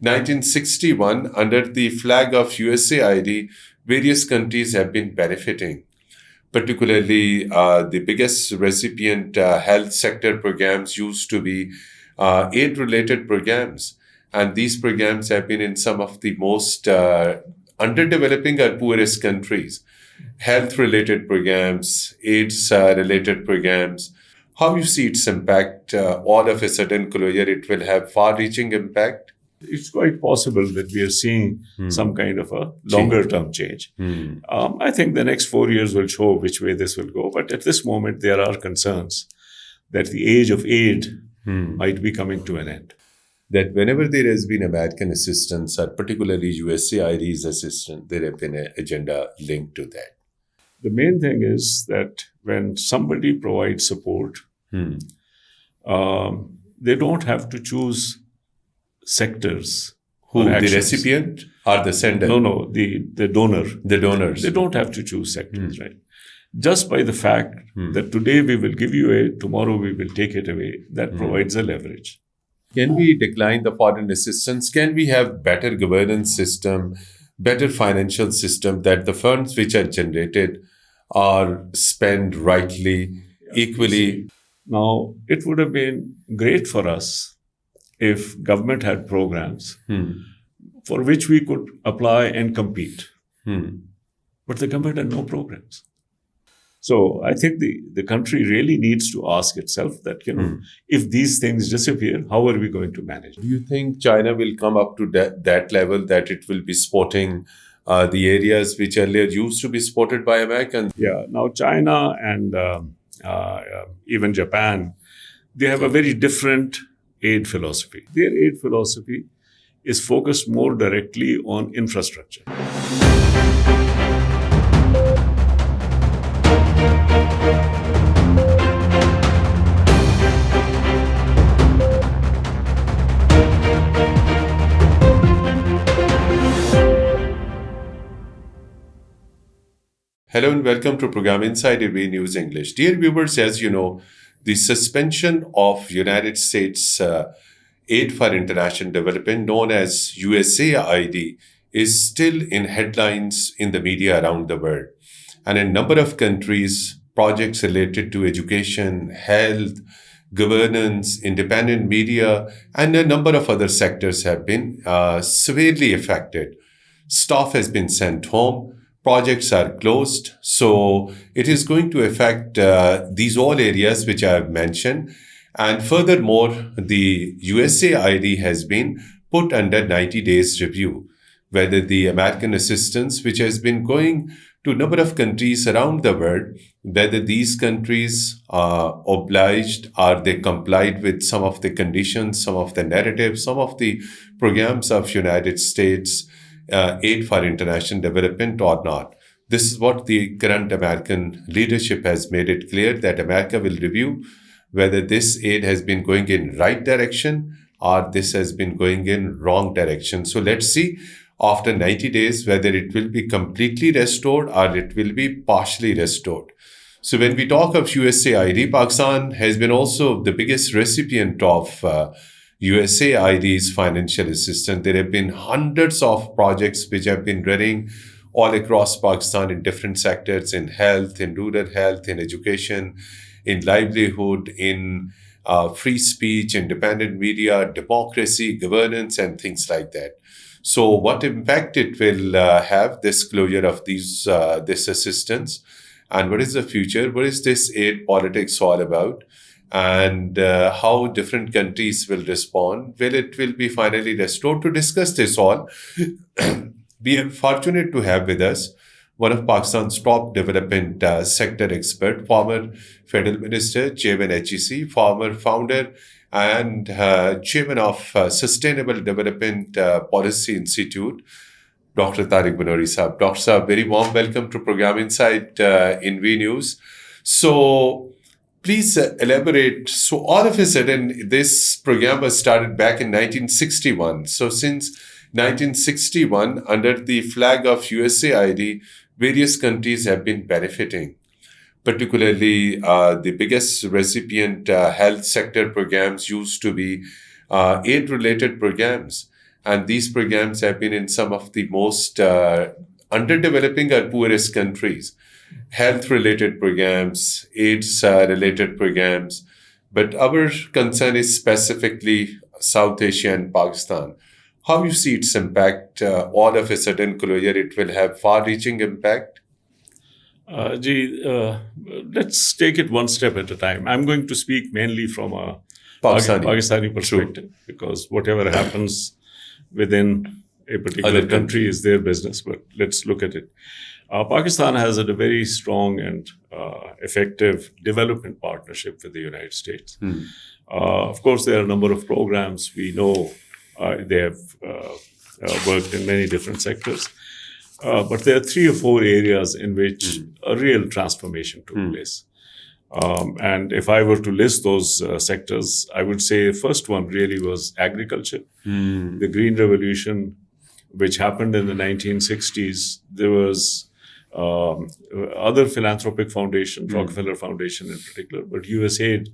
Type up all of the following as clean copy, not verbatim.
1961, under the flag of USAID, various countries have been benefiting. Particularly, the biggest recipient health sector programs used to be aid-related programs. And these programs have been in some of the most underdeveloping or poorest countries. Health-related programs, AIDS-related programs. How you see its impact? All of a sudden, closure, it will have far-reaching impact? It's quite possible that we are seeing some kind of a longer-term change. I think the next 4 years will show which way this will go. But at this moment, there are concerns that the age of aid might be coming to an end. That whenever there has been American assistance, or particularly USAID's assistance, there have been an agenda linked to that. The main thing is that when somebody provides support, they don't have to choose sectors. Who, the recipient or the sender? No, the donor. The donors. They don't have to choose sectors, right? Just by the fact that today we will give you aid, tomorrow we will take it away, that provides a leverage. Can we decline the foreign assistance? Can we have better governance system, better financial system, that the funds which are generated are spent rightly, equally? Now, it would have been great for us if government had programs for which we could apply and compete. But the government had no programs. So I think the country really needs to ask itself that, if these things disappear, how are we going to manage? Do you think China will come up to that level, that it will be supporting the areas which earlier used to be supported by Americans? Yeah. Now, China and even Japan, they have a very different aid philosophy. Their aid philosophy is focused more directly on infrastructure. Hello and welcome to program Inside AV News English. Dear viewers, as you know, the suspension of United States Aid for International Development, known as USAID, is still in headlines in the media around the world. And in a number of countries, projects related to education, health, governance, independent media, and a number of other sectors have been severely affected. Staff has been sent home. Projects are closed. So it is going to affect these all areas which I have mentioned. And furthermore, the USAID has been put under 90 days review, whether the American assistance, which has been going to a number of countries around the world, whether these countries are obliged or they complied with some of the conditions, some of the narratives, some of the programs of United States aid for international development or not. This is what the current American leadership has made it clear, that America will review whether this aid has been going in right direction or this has been going in wrong direction. So let's see after 90 days whether it will be completely restored or it will be partially restored. So when we talk of USAID, Pakistan has been also the biggest recipient of USAID's financial assistance. There have been hundreds of projects which have been running all across Pakistan in different sectors, in health, in rural health, in education, in livelihood, in free speech, independent media, democracy, governance, and things like that. So what impact it will have, this closure of this assistance, and what is the future? What is this aid politics all about? And how different countries will respond. It will be finally restored? To discuss this all, we are fortunate to have with us one of Pakistan's top development sector expert, former Federal Minister, Chairman HEC, former founder and Chairman of Sustainable Development Policy Institute, Dr. Tariq Banuri Saab. Dr. Saab, very warm welcome to program Inside in V News. So, please elaborate. So all of a sudden, this program was started back in 1961. So since 1961, under the flag of USAID, various countries have been benefiting. Particularly, the biggest recipient health sector programs used to be aid-related programs. And these programs have been in some of the most underdeveloping or poorest countries. Health-related programs, AIDS-related programs. But our concern is specifically South Asia and Pakistan. How you see its impact? All of a sudden closure, it will have far-reaching impact? Let's take it one step at a time. I'm going to speak mainly from a Pakistani. Pakistani perspective, because whatever happens within a particular country is their business. But let's look at it. Pakistan has a very strong and effective development partnership with the United States. Of course, there are a number of programs. We know they have worked in many different sectors. But there are 3 or 4 areas in which a real transformation took place. And if I were to list those sectors, I would say the first one really was agriculture. The Green Revolution, which happened in the 1960s, there was other philanthropic foundations, Rockefeller Foundation in particular, but USAID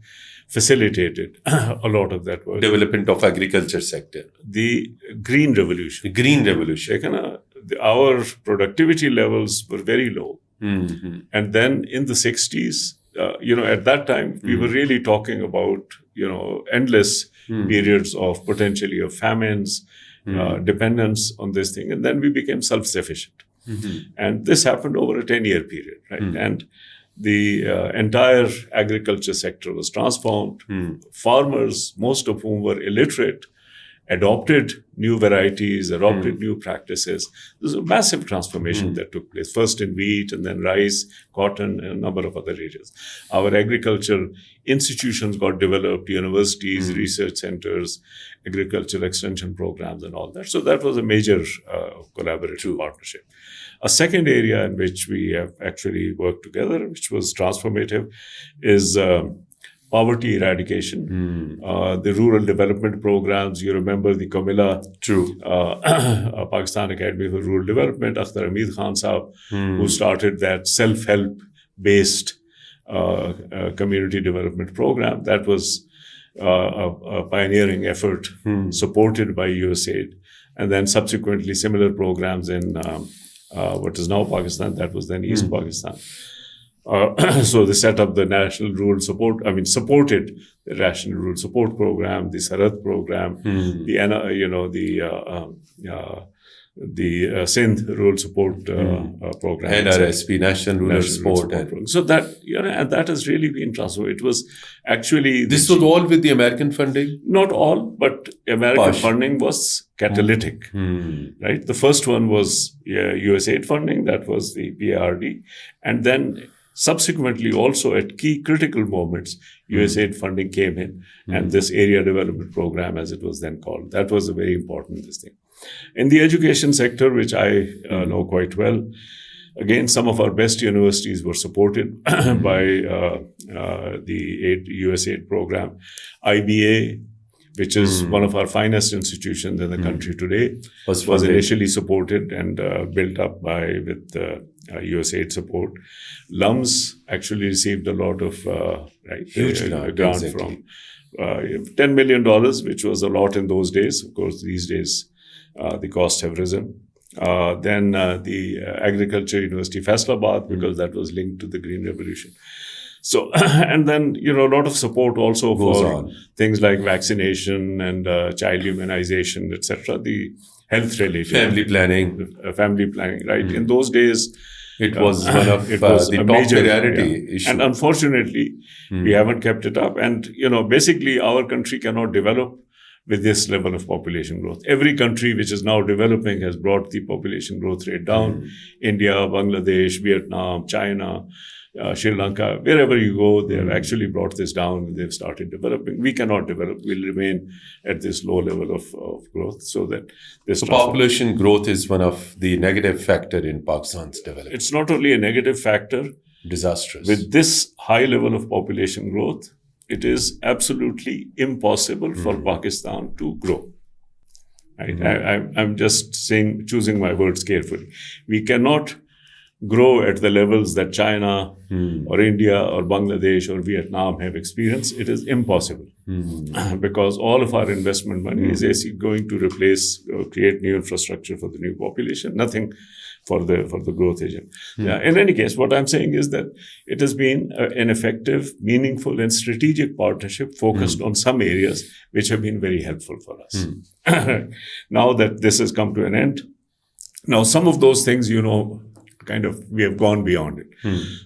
facilitated a lot of that work. Development of agriculture sector. The Green Revolution. The Green Revolution. Our productivity levels were very low. And then in the 60s, at that time, we were really talking about, endless periods of potentially of famines, dependence on this thing. And then we became self-sufficient. And this happened over a 10-year period, right? And the entire agriculture sector was transformed. Farmers, most of whom were illiterate, adopted new varieties, adopted new practices. There's a massive transformation that took place, first in wheat and then rice, cotton, and a number of other areas. Our agriculture institutions got developed, universities, research centers, agriculture extension programs, and all that. So that was a major collaborative partnership. A second area in which we have actually worked together, which was transformative, is poverty eradication, the rural development programs. You remember the Kamila, Pakistan Academy for Rural Development, Akhtar Hamid Khan Sahab, who started that self-help based community development program. That was a pioneering effort supported by USAID. And then subsequently similar programs in what is now Pakistan, that was then East Pakistan. So they set up the National Rural Support, supported the National Rural Support Program, the Sarat Program, the Sindh Rural Support Program. NRSP, National Rural Support. Program. So that, and that has really been transformed. It was actually... This was all with the American funding? Not all, but American funding was catalytic, right? The first one was USAID funding, that was the PARD. And then subsequently, also at key critical moments, USAID funding came in, and this area development program, as it was then called, that was a very important thing. In the education sector, which I know quite well, again, some of our best universities were supported by the USAID program. IBA, which is one of our finest institutions in the country today, was initially supported and built up with USAID support. LUMS actually received a lot of huge grant from $10 million, which was a lot in those days. Of course, these days the costs have risen. Then the Agriculture University Faisalabad, because that was linked to the Green Revolution. So, and then, a lot of support also for things like vaccination and child immunization, etc. The health-related. Family planning, right? In those days, it was one of the top priority issue. And unfortunately, we haven't kept it up. And, basically, our country cannot develop with this level of population growth. Every country which is now developing has brought the population growth rate down. India, Bangladesh, Vietnam, China, Sri Lanka, wherever you go, they have actually brought this down. They've started developing. We cannot develop. We'll remain at this low level of growth. So that this population growth is one of the negative factor in Pakistan's development. It's not only a negative factor. Disastrous. With this high level of population growth, it is absolutely impossible for Pakistan to grow. Right? I'm just choosing my words carefully. We cannot grow at the levels that China or India or Bangladesh or Vietnam have experienced, it is impossible. Because all of our investment money is going to replace or create new infrastructure for the new population, nothing for the growth agent. Yeah, in any case, what I'm saying is that it has been an effective, meaningful, and strategic partnership focused on some areas which have been very helpful for us. Now that this has come to an end, now some of those things, kind of we have gone beyond it.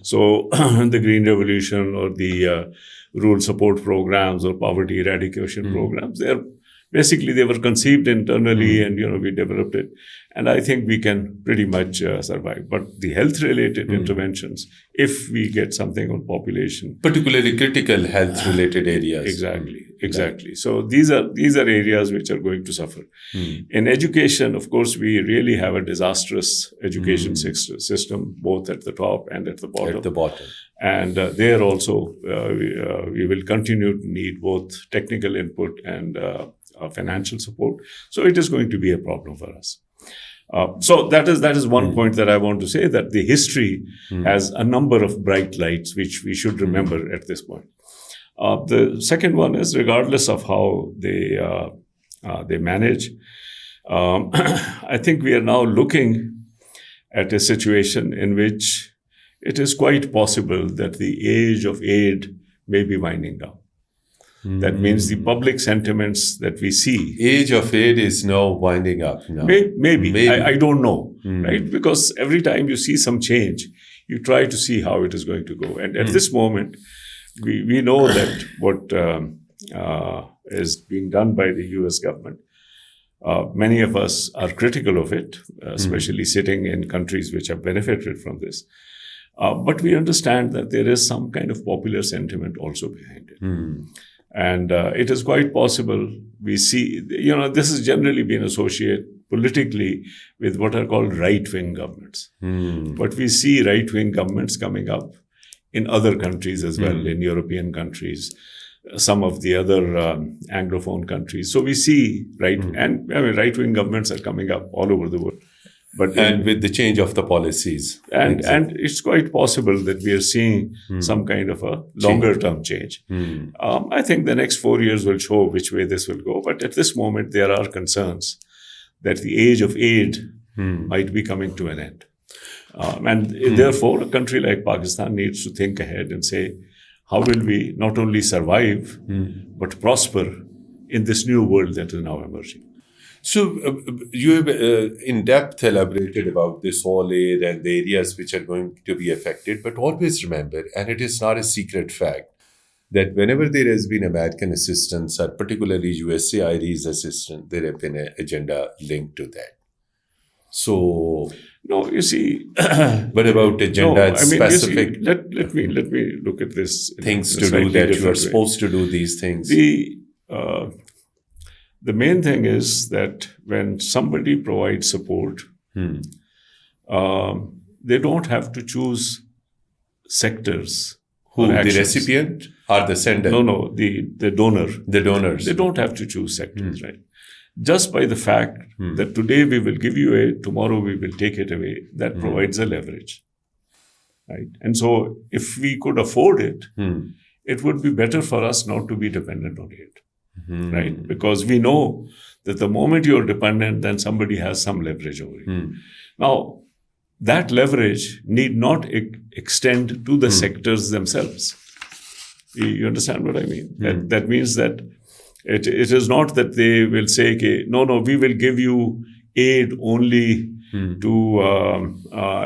So the Green Revolution or the rural support programs or poverty eradication programs, they were conceived internally and, we developed it. And I think we can pretty much survive. But the health-related interventions, if we get something on population. Particularly critical health-related areas. Exactly. So these are areas which are going to suffer. In education, of course, we really have a disastrous education system, both at the top and at the bottom. And there also, we will continue to need both technical input and financial support. So it is going to be a problem for us. So that is one point that I want to say, that the history has a number of bright lights which we should remember at this point. The second one is, regardless of how they manage, I think we are now looking at a situation in which it is quite possible that the age of aid may be winding down. That means the public sentiments that we see. Age of aid is now winding up. Now. Maybe. I don't know, right? Because every time you see some change, you try to see how it is going to go. And at this moment, we know that what is being done by the US government, many of us are critical of it, especially sitting in countries which have benefited from this. But we understand that there is some kind of popular sentiment also behind it. And it is quite possible we see, this has generally been associated politically with what are called right-wing governments. But we see right-wing governments coming up in other countries as well, in European countries, some of the other Anglophone countries. So we see right-wing governments are coming up all over the world. And with the change of the policies. And it's quite possible that we are seeing some kind of a longer-term change. I think the next 4 years will show which way this will go. But at this moment, there are concerns that the age of aid might be coming to an end. And therefore, a country like Pakistan needs to think ahead and say, how will we not only survive, but prosper in this new world that is now emerging? So you have in depth elaborated about this whole aid and the areas which are going to be affected. But always remember, and it is not a secret fact, that whenever there has been American assistance, or particularly USAID's assistance, there have been an agenda linked to that. So, no, you see, what about agenda specific? Let me look at this. Things to do that you are supposed to do these things. The main thing is that when somebody provides support, they don't have to choose sectors. Who, the recipient or the sender? No, the donor. The donors. They don't have to choose sectors, right? Just by the fact that today we will give you aid, tomorrow we will take it away, that provides a leverage, right? And so if we could afford it, it would be better for us not to be dependent on aid. Right? Because we know that the moment you're dependent, then somebody has some leverage over you. Now, that leverage need not extend to the sectors themselves. You understand what I mean? That means that it is not that they will say, okay, no, we will give you aid only to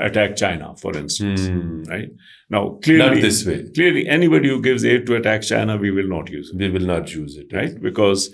attack China, for instance, right? Now, clearly, not this way. Clearly, anybody who gives aid to attack China, we will not use it. We will not use it, right? Because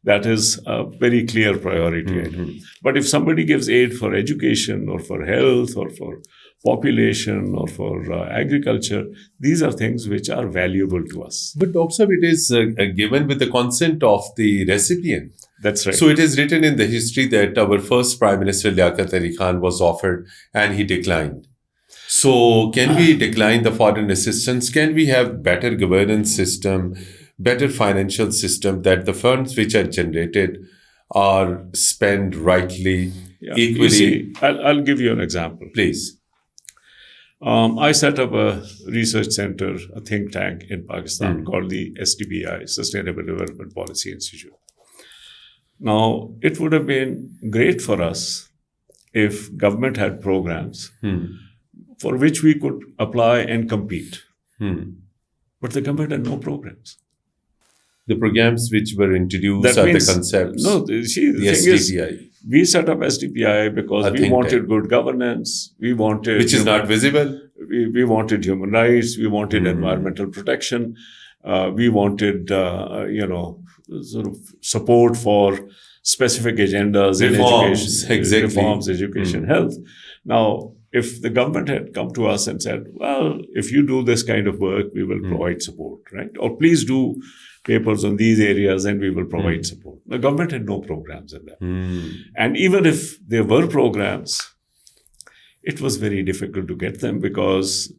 that is a very clear priority. But if somebody gives aid for education or for health or for population or for agriculture, these are things which are valuable to us. But also it is given with the consent of the recipient. That's right. So it is written in the history that our first Prime Minister, Tariq Khan, was offered and he declined. So can we decline the foreign assistance? Can we have better governance system, better financial system, that the funds which are generated are spent rightly, equally? You see, I'll give you an example. Please. I set up a research center, a think tank in Pakistan called the SDPI, Sustainable Development Policy Institute. Now, it would have been great for us if government had programs for which we could apply and compete. But the government had no programs. The programs which were introduced That are means, the concepts. no, see, the the thing is, SDPI, we set up SDPI because A we think wanted tank. good governance, we wanted which is not visible. we wanted human rights, we wanted environmental protection, we wanted sort of support for specific agendas Reforms, in education, exactly. reforms, education, health. Now, if the government had come to us and said, well, if you do this kind of work, we will provide support, right? Or please do papers on these areas and we will provide support. The government had no programs in that. And even if there were programs, it was very difficult to get them because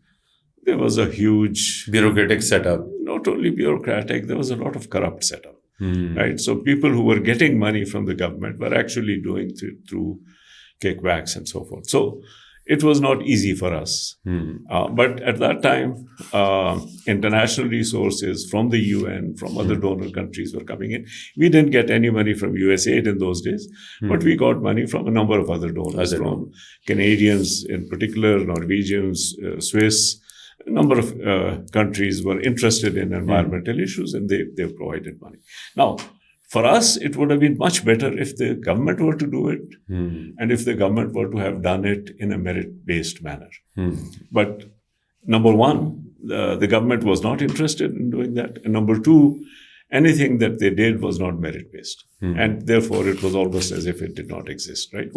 there was a huge, Bureaucratic setup. not only bureaucratic, there was a lot of corrupt setup, right? So people who were getting money from the government were actually doing through kickbacks and so forth. So it was not easy for us. But at that time, international resources from the UN, from other donor countries were coming in. We didn't get any money from USAID in those days, but we got money from a number of other donors, from Canadians in particular, Norwegians, Swiss. A number of countries were interested in environmental issues and they provided money. Now, for us, it would have been much better if the government were to do it and if the government were to have done it in a merit-based manner. But number one, the government was not interested in doing that. And number two, anything that they did was not merit-based. And therefore, it was almost as if it did not exist, right?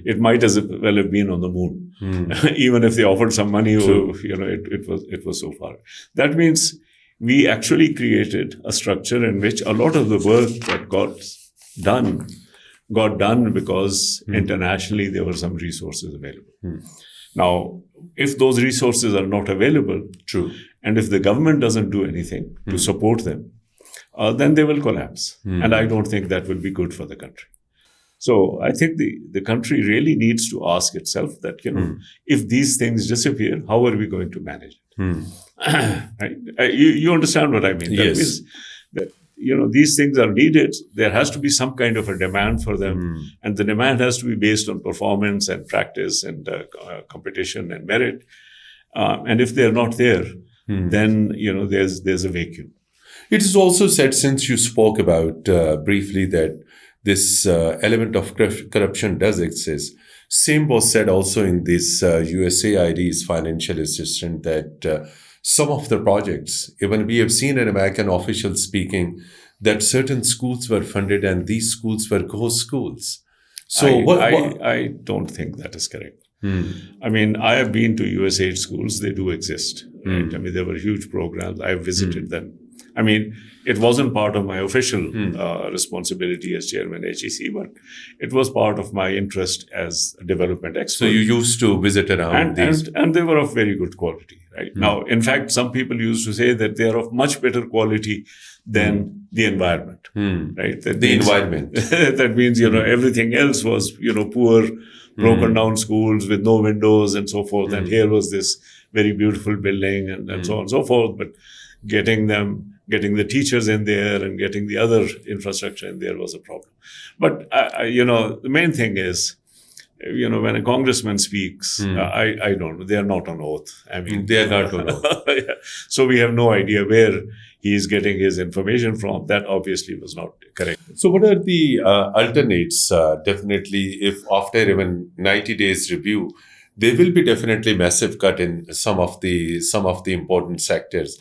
It might as well have been on the moon. Even if they offered some money, it was so far. That means we actually created a structure in which a lot of the work that got done because internationally there were some resources available. Now, if those resources are not available, and if the government doesn't do anything to support them, then they will collapse. And I don't think that will be good for the country. So I think the country really needs to ask itself that, if these things disappear, how are we going to manage it? Right? You understand what I mean? That means that, these things are needed. There has to be some kind of a demand for them. And the demand has to be based on performance and practice and competition and merit. And if they're not there, then, there's a vacuum. It is also said, since you spoke about briefly that this element of corruption does exist. Same was said also in this USAID's financial assistant that some of the projects, even we have seen an American official speaking that certain schools were funded and these schools were ghost schools. So I don't think that is correct. I mean, I have been to USAID schools. They do exist. Right? I mean, there were huge programs. I have visited them. I mean, it wasn't part of my official responsibility as chairman HEC, but it was part of my interest as a development expert. So you used to visit around these. And they were of very good quality, right? Now, in fact, some people used to say that they are of much better quality than the environment, right? Environment. That means, everything else was, poor, broken down schools with no windows and so forth. And here was this very beautiful building and so on and so forth. But getting the teachers in there and getting the other infrastructure in there was a problem. But, the main thing is, when a congressman speaks, I don't know, they are not on oath. I mean, they are not on oath. So we have no idea where he is getting his information from. That obviously was not correct. So what are the alternates? Definitely, if after even 90 days review, there will be definitely massive cut in some of the important sectors.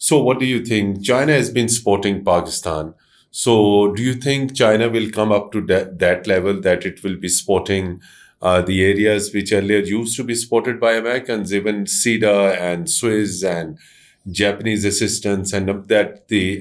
So what do you think? China has been supporting Pakistan. So do you think China will come up to that level that it will be supporting the areas which earlier used to be supported by Americans, even CEDA and Swiss and Japanese assistance, and that the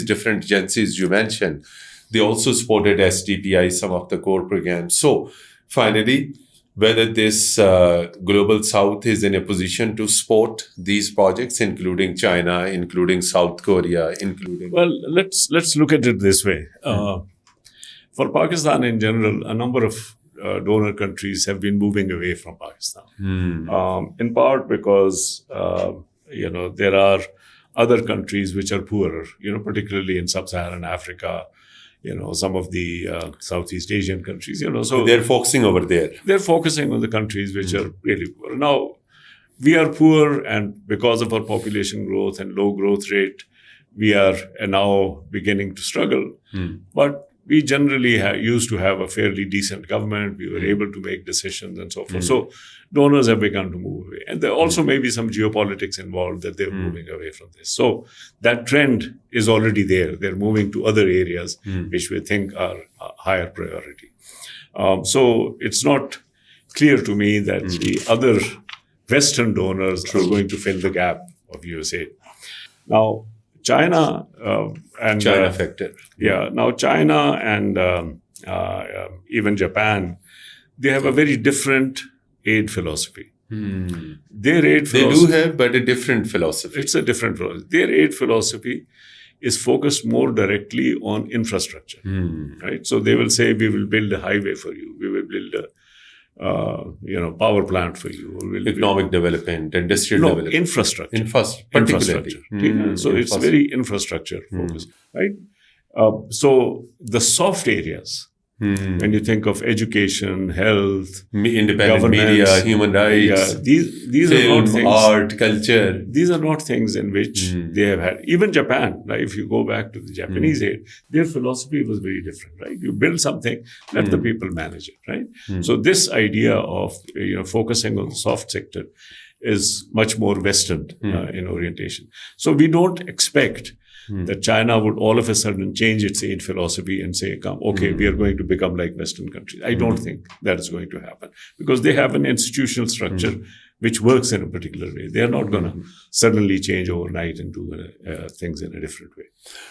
different agencies you mentioned, they also supported SDPI, some of the core programs. So finally, whether this global south is in a position to support these projects, including China, including South Korea, including... Well, let's look at it this way. For Pakistan in general, a number of donor countries have been moving away from Pakistan. In part because, there are other countries which are poorer, particularly in sub-Saharan Africa, some of the Southeast Asian countries, so they're focusing over there. They're focusing on the countries which are really poor. Now, we are poor, and because of our population growth and low growth rate, we are now beginning to struggle. But we generally used to have a fairly decent government. We were able to make decisions and so forth. So donors have begun to move away. And there also may be some geopolitics involved that they're moving away from this. So that trend is already there. They're moving to other areas which we think are a higher priority. So it's not clear to me that the other Western donors are going to fill the gap of USAID. Now, China and China factor. Yeah. Now, China and even Japan, they have a very different aid philosophy. Their aid philosophy, they do have, but a different philosophy. It's a different philosophy. Their aid philosophy is focused more directly on infrastructure, right? So they will say, we will build a highway for you. We will build a power plant for you. Economic development, industrial development. Infrastructure. Particularly. So it's very infrastructure focused, right? So the soft areas, when you think of education, health, independent media, human rights, these film, are not things, art, culture. These are not things in which they have had. Even Japan, like if you go back to the Japanese aid, their philosophy was very different, right? You build something, let the people manage it, right? So this idea of focusing on the soft sector is much more Western in orientation. So we don't expect that China would all of a sudden change its aid philosophy and say, we are going to become like Western countries. I don't think that is going to happen because they have an institutional structure which works in a particular way. They are not going to suddenly change overnight and do things in a different way.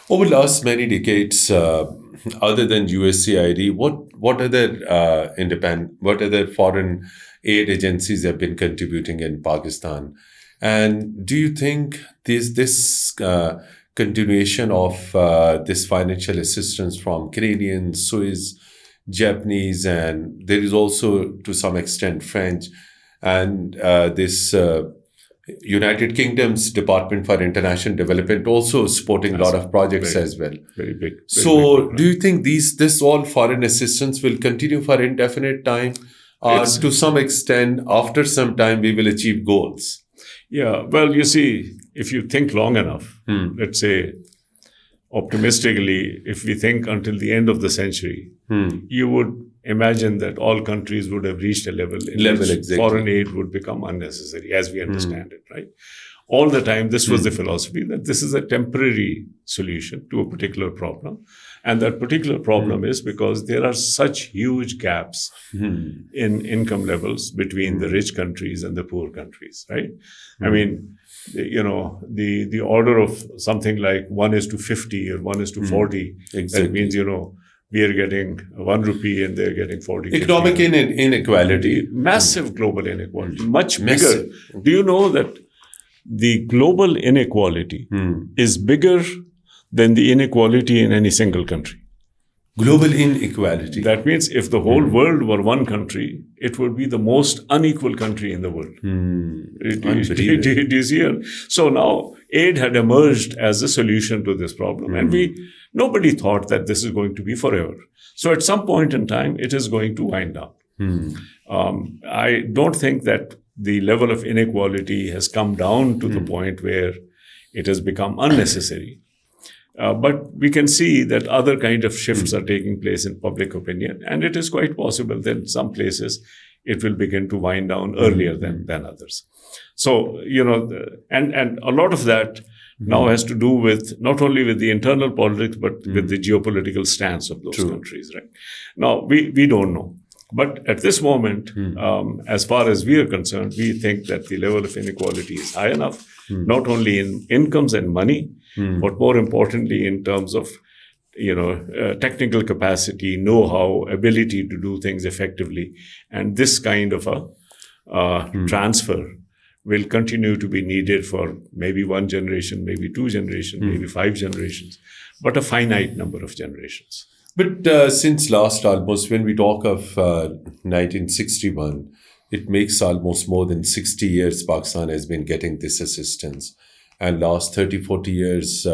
Over the last many decades, other than USAID, what other foreign aid agencies have been contributing in Pakistan? And do you think this continuation of this financial assistance from Canadian, Swiss, Japanese, and there is also to some extent French, and this United Kingdom's Department for International Development also supporting a lot of projects as well. Very big. So do you think this all foreign assistance will continue for indefinite time? Or to some extent, after some time, we will achieve goals? Yeah, well, you see, if you think long enough, let's say optimistically, if we think until the end of the century, you would imagine that all countries would have reached a level in which foreign aid would become unnecessary, as we understand it, right? All the time, this was the philosophy that this is a temporary solution to a particular problem. And that particular problem is because there are such huge gaps in income levels between the rich countries and the poor countries, right? I mean, the order of something like 1:50 or 1:40, that means, we are getting 1 rupee and they're getting 40. Economic inequality. Massive global inequality, much bigger. Do you know that the global inequality is bigger than the inequality in any single country? Global inequality. That means if the whole world were one country, it would be the most unequal country in the world. Do you see it? So now aid had emerged as a solution to this problem. And nobody thought that this is going to be forever. So at some point in time, it is going to wind down. I don't think that the level of inequality has come down to the point where it has become unnecessary. But we can see that other kind of shifts are taking place in public opinion. And it is quite possible that in some places it will begin to wind down earlier than others. So, and a lot of that now has to do with not only with the internal politics, but with the geopolitical stance of those countries, right? Now, we don't know. But at this moment, as far as we are concerned, we think that the level of inequality is high enough, not only in incomes and money, but more importantly in terms of, technical capacity, know-how, ability to do things effectively. And this kind of a transfer will continue to be needed for maybe one generation, maybe two generations, maybe 5 generations, but a finite number of generations. But since last almost, when we talk of 1961, it makes almost more than 60 years Pakistan has been getting this assistance. And last 30, 40 years,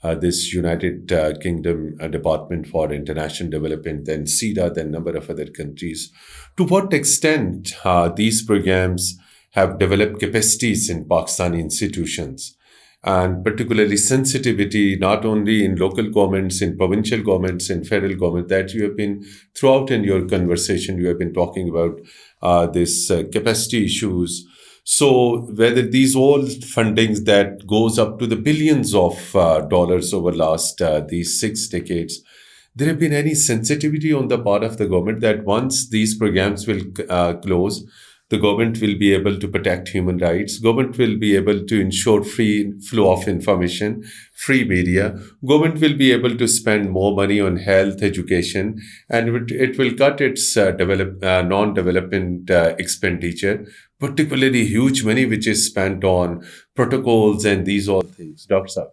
this United Kingdom Department for International Development, then SIDA, then number of other countries. To what extent these programs have developed capacities in Pakistani institutions, and particularly sensitivity, not only in local governments, in provincial governments, in federal government, that you have been, throughout in your conversation, you have been talking about this capacity issues. So whether these all fundings that goes up to the billions of dollars over last these 6 decades, there have been any sensitivity on the part of the government that once these programs will close, the government will be able to protect human rights. Government will be able to ensure free flow of information, free media. Government will be able to spend more money on health, education, and it will cut its non-development expenditure, particularly huge money which is spent on protocols and these all things. Dr. Saab.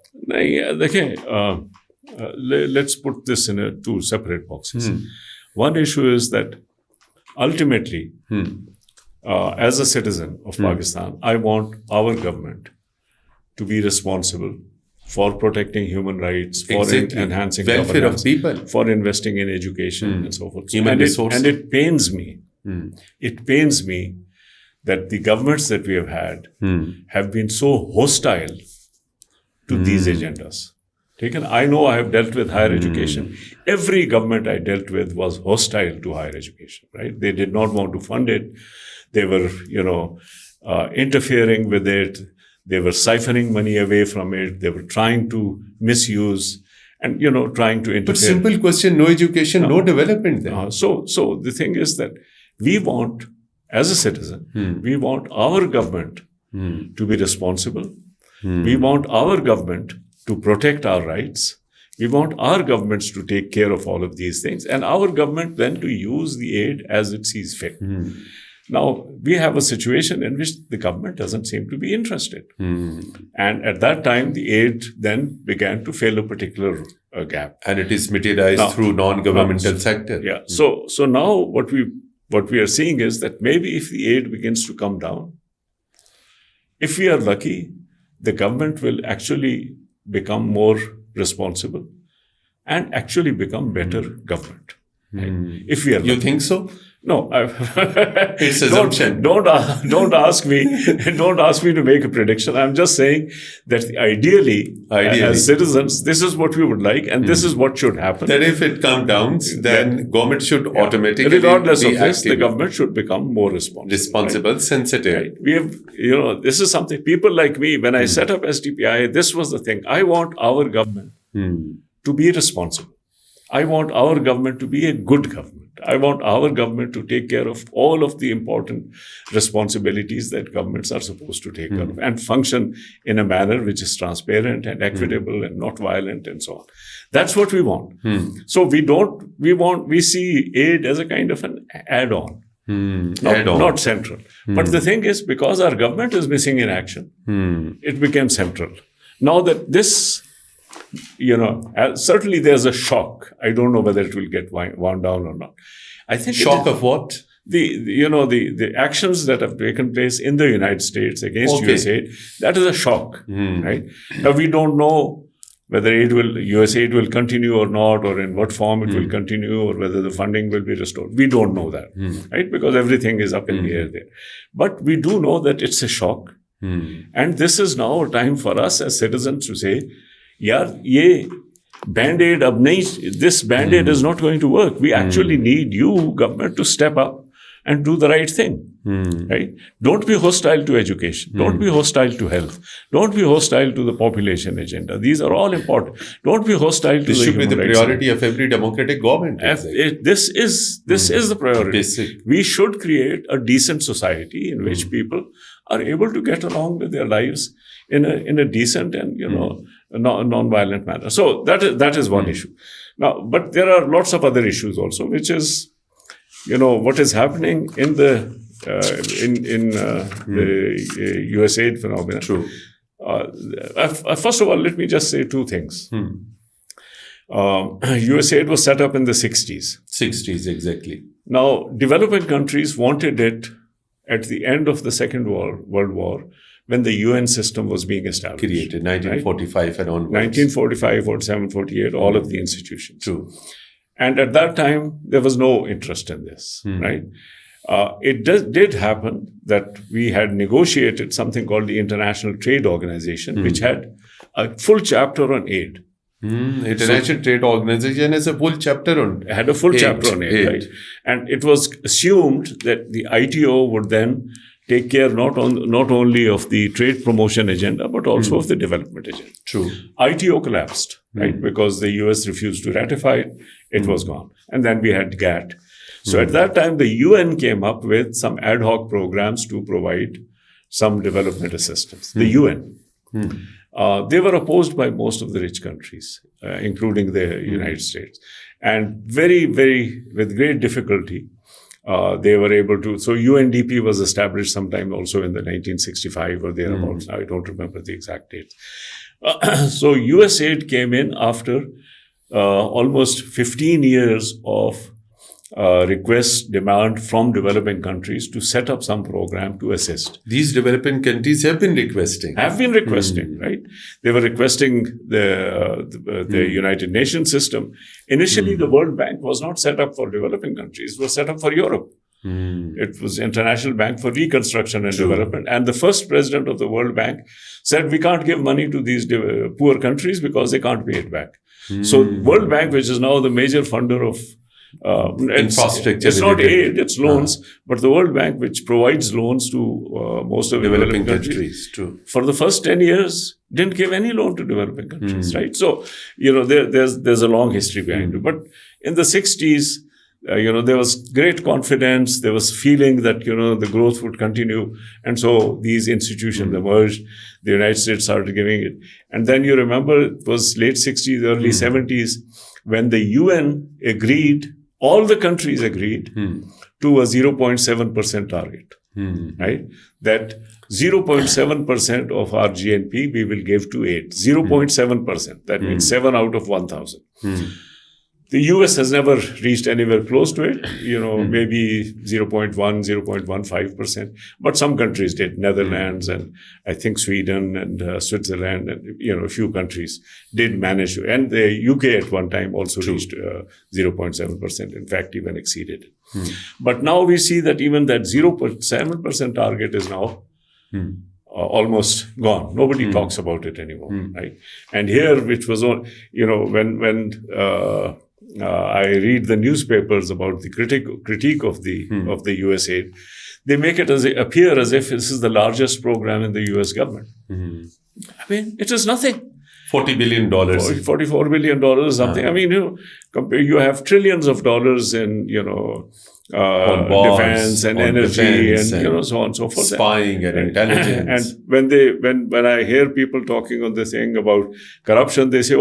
Let's put this in 2 separate boxes. One issue is that ultimately, as a citizen of Pakistan, I want our government to be responsible for protecting human rights, for enhancing welfare governance, of people, for investing in education and so forth. Human resources. And it pains me. It pains me that the governments that we have had have been so hostile to these agendas. I know I have dealt with higher education. Every government I dealt with was hostile to higher education, right? They did not want to fund it. They were, interfering with it. They were siphoning money away from it. They were trying to misuse and, trying to interfere. But simple question, no education, no development then. So the thing is that we want, as a citizen, we want our government to be responsible. We want our government to protect our rights. We want our governments to take care of all of these things, and our government then to use the aid as it sees fit. Now, we have a situation in which the government doesn't seem to be interested. And at that time, the aid then began to fill a particular gap. And it is materialized through non-governmental sector. Yeah. So now what we are seeing is that maybe if the aid begins to come down, if we are lucky, the government will actually become more responsible and actually become better government. Right? If we are lucky. You think so? No, it's assumption. Don't ask me. Don't ask me to make a prediction. I'm just saying that ideally, as citizens, this is what we would like, and this is what should happen. That if it comes down, then government should automatically, regardless of this, the government should become more responsible, right? Sensitive. Right? We have, this is something. People like me, when I set up SDPI, this was the thing. I want our government to be responsible. I want our government to be a good government. I want our government to take care of all of the important responsibilities that governments are supposed to take care of and function in a manner which is transparent and equitable and not violent and so on. That's what we want. So we see aid as a kind of an add-on, not central. But the thing is, because our government is missing in action, it became central. Now that this, certainly there's a shock. I don't know whether it will get wound down or not. I think shock of what? The actions that have taken place in the United States against USAID, that is a shock, right? Now we don't know whether USAID will continue or not, or in what form it will continue, or whether the funding will be restored. We don't know that, right? Because everything is up in the air there. But we do know that it's a shock. And this is now a time for us as citizens to say, this Band-Aid is not going to work. We actually need you, government, to step up and do the right thing. Right? Don't be hostile to education. Don't be hostile to health. Don't be hostile to the population agenda. These are all important. Don't be hostile to this the should be the human rights priority of every democratic government. This is the priority. Basic. We should create a decent society in which people are able to get along with their lives in a decent and non-violent manner. So that is one issue. Now, but there are lots of other issues also, which is what is happening in the USAID phenomenon. True. First of all, let me just say 2 things. USAID was set up in the 60s. 60s, exactly. Now, developing countries wanted it at the end of the Second World War, when the UN system was being established. Created, 1945 and onwards. 1945, 47, 48, all of the institutions. True. And at that time, there was no interest in this, right? It did happen that we had negotiated something called the International Trade Organization, which had a full chapter on aid. International Trade Organization has a full chapter on had a full chapter on aid, right? And it was assumed that the ITO would then take care not only of the trade promotion agenda, but also of the development agenda. True. ITO collapsed, right? Because the US refused to ratify it. It was gone. And then we had GATT. So at that time, the UN came up with some ad hoc programs to provide some development assistance. The UN. They were opposed by most of the rich countries, including the United States. And very, very, with great difficulty, they were able to. So UNDP was established sometime also in the 1965 or thereabouts. I don't remember the exact date. So USAID came in after almost 15 years of request, demand from developing countries to set up some program to assist. These developing countries have been requesting. Right? They were requesting the United Nations system. Initially, the World Bank was not set up for developing countries. It was set up for Europe. It was International Bank for Reconstruction and Development. And the first president of the World Bank said, we can't give money to these poor countries because they can't pay it back. So World Bank, which is now the major funder of infrastructure. It's not aid, it's loans. But the World Bank, which provides loans to most of the developing countries, for the first 10 years, didn't give any loan to developing countries, right? So, there's a long history behind it. But in the 60s, there was great confidence. There was feeling that, the growth would continue. And so these institutions emerged. The United States started giving it. And then you remember it was late 60s, early 70s, when the UN agreed, all the countries agreed to a 0.7% target, right? That 0.7% of our GNP we will give to aid. 0.7%. That means 7 out of 1,000. The US has never reached anywhere close to it, maybe 0.1, 0.15%. But some countries did, Netherlands and I think Sweden and Switzerland and, a few countries did manage to. And the UK at one time also reached 0.7%, in fact, even exceeded it. But now we see that even that 0.7% target is now almost gone. Nobody talks about it anymore, right? And here, which was on, when I read the newspapers about the critique of the USAID, they make it appear as if this is the largest program in the US government. I mean, it is nothing. $40 billion. $44 billion, something. I mean, you have trillions of dollars in, defense and energy and so on and so forth. Spying and intelligence. And when I hear people talking on the thing about corruption, they say,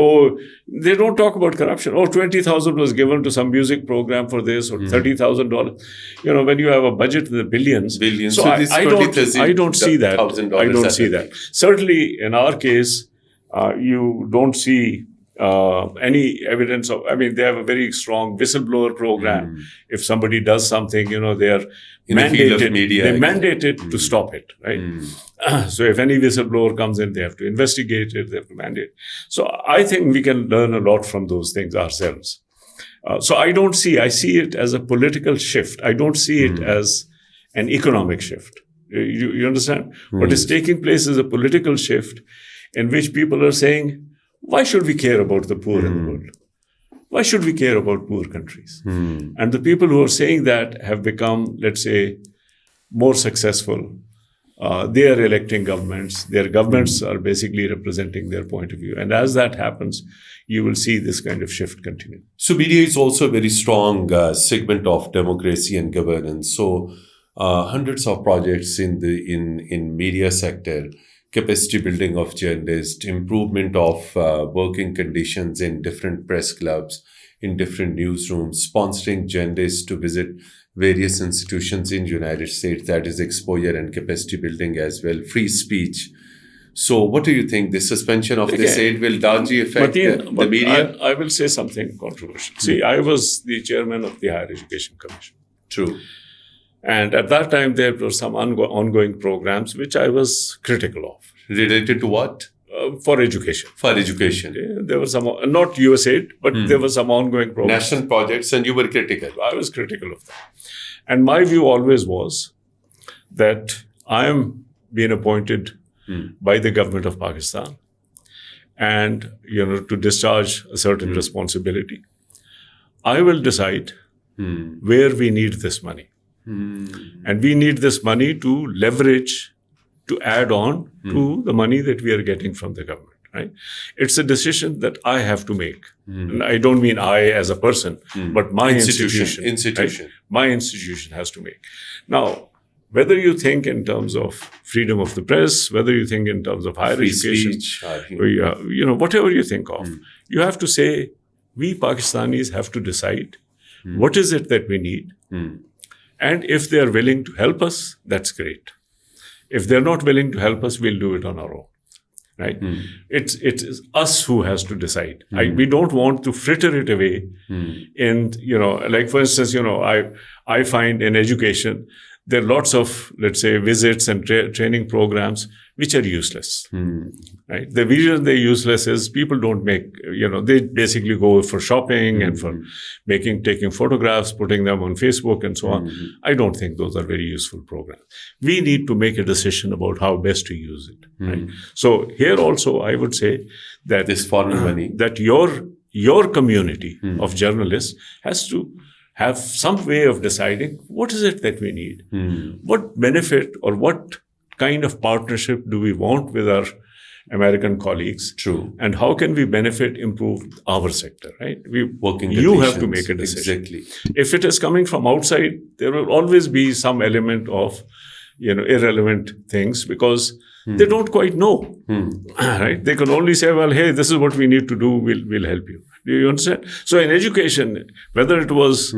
they don't talk about corruption. $20,000 was given to some music program for this, or $30,000. When you have a budget in the billions. So I don't see that. I don't see that. Certainly in our case, you don't see any evidence of, they have a very strong whistleblower program. If somebody does something, they are mandated to stop it, right? So if any whistleblower comes in, they have to investigate it, they have to mandate. So I think we can learn a lot from those things ourselves. So I see it as a political shift. I don't see it as an economic shift. You understand? What is taking place is a political shift in which people are saying, why should we care about the poor in the world? Why should we care about poor countries? And the people who are saying that have become, let's say, more successful. They are electing governments. Their governments are basically representing their point of view. And as that happens, you will see this kind of shift continue. So media is also a very strong segment of democracy and governance. So hundreds of projects in media sector, capacity building of journalists, improvement of working conditions in different press clubs, in different newsrooms, sponsoring journalists to visit various institutions in United States, that is exposure and capacity building as well, free speech, So what do you think? The suspension of this Okay. aid will largely affect Mateen, the but media? I will say something controversial. See, I was the chairman of the Higher Education Commission. True. And at that time, there were some ongoing programs which I was critical of Related to what? for education. For education. There were some, not USAID, but there were some ongoing programs. National projects, and you were critical. I was critical of that. And my view always was that I am being appointed by the government of Pakistan and, to discharge a certain responsibility. I will decide where we need this money. And we need this money to leverage, to add on to the money that we are getting from the government, right? It's a decision that I have to make. And I don't mean I as a person, but my institution. Right? My institution has to make. Now, whether you think in terms of freedom of the press, whether you think in terms of higher education, whatever you think of, you have to say, we Pakistanis have to decide what is it that we need. And if they are willing to help us, that's great. If they're not willing to help us, we'll do it on our own, right? It is us who has to decide. We don't want to fritter it away. And, like for instance, I find in education, there are lots of, let's say, visits and training programs which are useless, right? The reason they're useless is people don't make, they basically go for shopping and for taking photographs, putting them on Facebook and so on. I don't think those are very useful programs. We need to make a decision about how best to use it, right? So here also, I would say that this foreign money, that your community of journalists has to have some way of deciding what is it that we need, what benefit or what kind of partnership do we want with our American colleagues? True. And how can we improve our sector, right? You have to make a decision. Exactly. If it is coming from outside, there will always be some element of, irrelevant things because they don't quite know, right? They can only say, well, hey, this is what we need to do. We'll help you. Do you understand? So in education, whether it was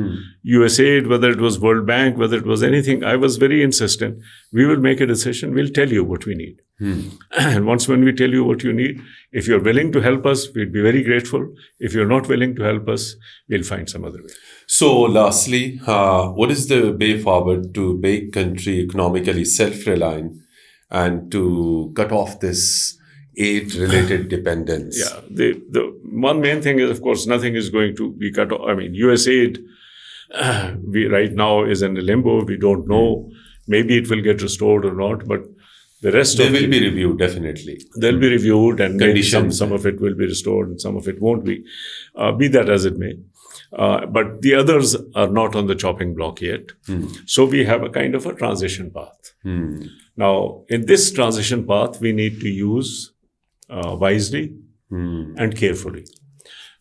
USAID, whether it was World Bank, whether it was anything, I was very insistent. We will make a decision. We'll tell you what we need. And when we tell you what you need, if you're willing to help us, we'd be very grateful. If you're not willing to help us, we'll find some other way. So lastly, what is the way forward to make country economically self-reliant and to cut off this aid-related dependence? Yeah, the one main thing is, of course, nothing is going to be cut off. I mean, USAID, right now is in a limbo. We don't know. Maybe it will get restored or not, but the rest they will be reviewed, definitely. They'll be reviewed, and maybe some of it will be restored and some of it won't be. Be that as it may. But the others are not on the chopping block yet. So we have a kind of a transition path. Now, in this transition path, we need to use wisely and carefully.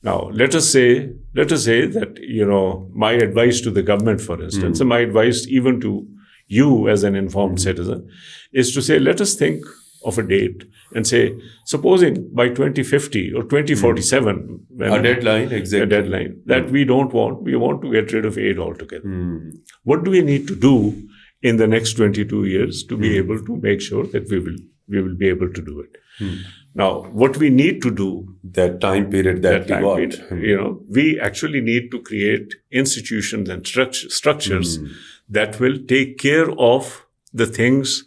Now, let us say that, my advice to the government, for instance, and my advice even to you as an informed citizen, is to say, let us think of a date and say, supposing by 2050 or 2047, a deadline, exactly. A deadline that we want to get rid of aid altogether. What do we need to do in the next 22 years to be able to make sure that we will be able to do it? Now, what we need to do, that time period that we got, we actually need to create institutions and structures that will take care of the things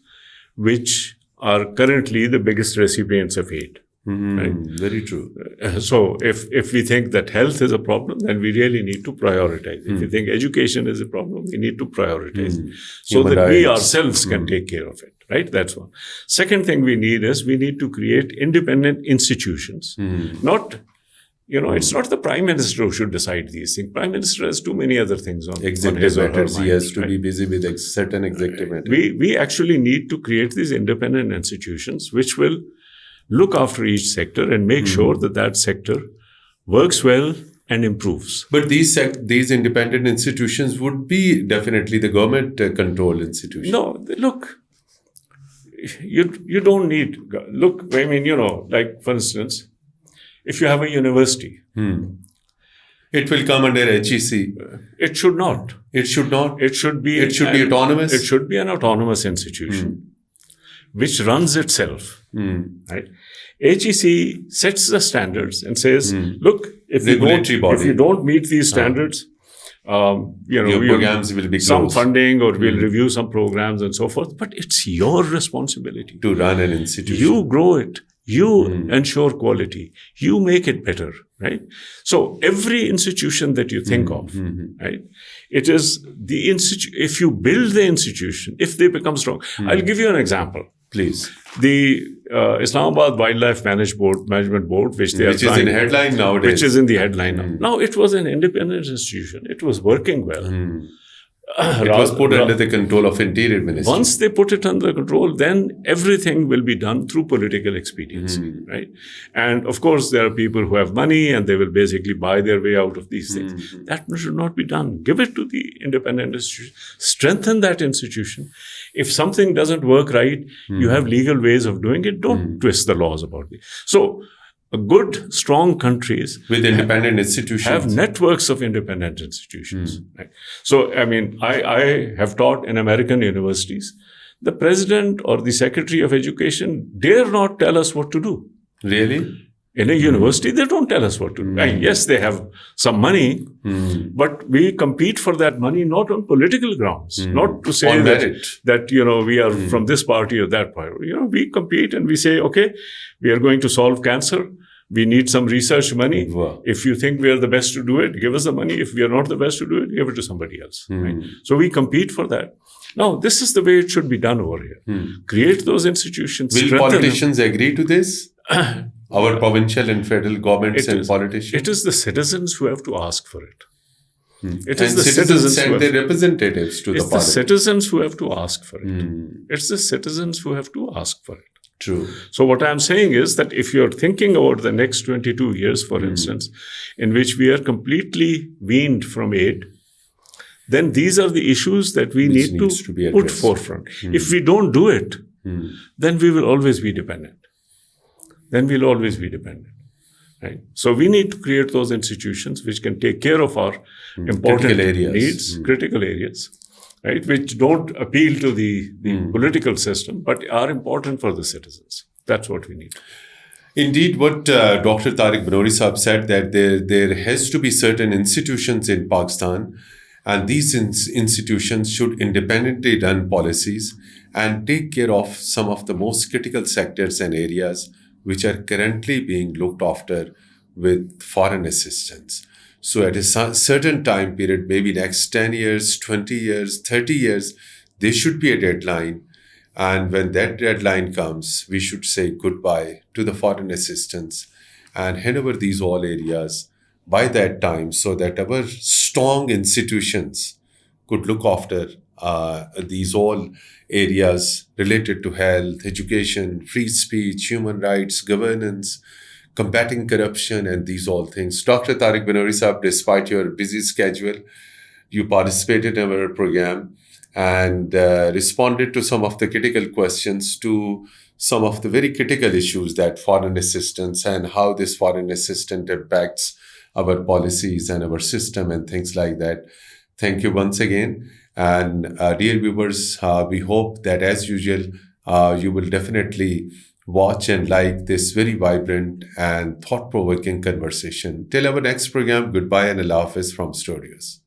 which are currently the biggest recipients of aid. Right? Very true. So if we think that health is a problem, then we really need to prioritize. If we think education is a problem, we need to prioritize so Human that we rights. ourselves can take care of it. Right? That's one. Second thing we need to create independent institutions. Not, it's not the Prime Minister who should decide these things. Prime Minister has too many other things on his or her mind. He has to be busy with certain executive matters. We actually need to create these independent institutions which will look after each sector and make sure that sector works well and improves. But these independent institutions would be definitely the government-controlled institutions. No, look, you don't need... Look, I mean, like, for instance, if you have a university... It will come under HEC. It should not. It should not. It should be... It should be autonomous. It should be an autonomous institution which runs itself. Right? HEC sets the standards and says, look, if you don't meet these standards, your programs will be closed. Some funding, or we'll review some programs and so forth. But it's your responsibility to run an institution. You grow it. You ensure quality. You make it better, right? So every institution that you think of, right? It is the if you build the institution, if they become strong. I'll give you an example. Please. The Islamabad Wildlife Management Board, which is in the headline nowadays. Which is in the headline now. Now, it was an independent institution. It was working well. It was put under the control of Interior Ministry. Once they put it under control, then everything will be done through political expediency, right? And of course, there are people who have money and they will basically buy their way out of these things. That should not be done. Give it to the independent institution. Strengthen that institution. If something doesn't work right, you have legal ways of doing it. Don't twist the laws about it. So, good, strong countries with independent institutions have networks of independent institutions. Right? So, I mean, I have taught in American universities. The president or the secretary of education dare not tell us what to do. Really? In a university, they don't tell us what to do. And yes, they have some money, but we compete for that money not on political grounds, not to say that we are from this party or that party. We compete and we say, okay, we are going to solve cancer. We need some research money. Wow. If you think we are the best to do it, give us the money. If we are not the best to do it, give it to somebody else. Right? So we compete for that. Now, this is the way it should be done over here. Create those institutions. Will politicians agree to this? Our provincial and federal governments and politicians? It is the citizens who have to ask for it. It is the citizens send their representatives to the parliament. It's the citizens who have to ask for it. It's the citizens who have to ask for it. True. So what I'm saying is that if you're thinking about the next 22 years, for instance, in which we are completely weaned from aid, then these are the issues that we need to put forefront. If we don't do it, then we will always be dependent. Right? So we need to create those institutions which can take care of our important needs, critical areas, right? Which don't appeal to the political system, but are important for the citizens. That's what we need. Indeed, what Dr. Tariq Banuri Sahab said, that there has to be certain institutions in Pakistan, and these institutions should independently run policies and take care of some of the most critical sectors and areas which are currently being looked after with foreign assistance. So at a certain time period, maybe next 10 years, 20 years, 30 years, there should be a deadline. And when that deadline comes, we should say goodbye to the foreign assistance and hand over these all areas by that time, so that our strong institutions could look after these all areas related to health, education, free speech, human rights, governance, combating corruption, and these all things. Dr. Tariq Banuri Sahab, despite your busy schedule, you participated in our program and responded to some of the critical questions, to some of the very critical issues, that foreign assistance and how this foreign assistance impacts our policies and our system and things like that. Thank you once again. And dear viewers, we hope that as usual, you will definitely watch and like this very vibrant and thought-provoking conversation. Till our next program, goodbye and Allah Hafiz from Studios.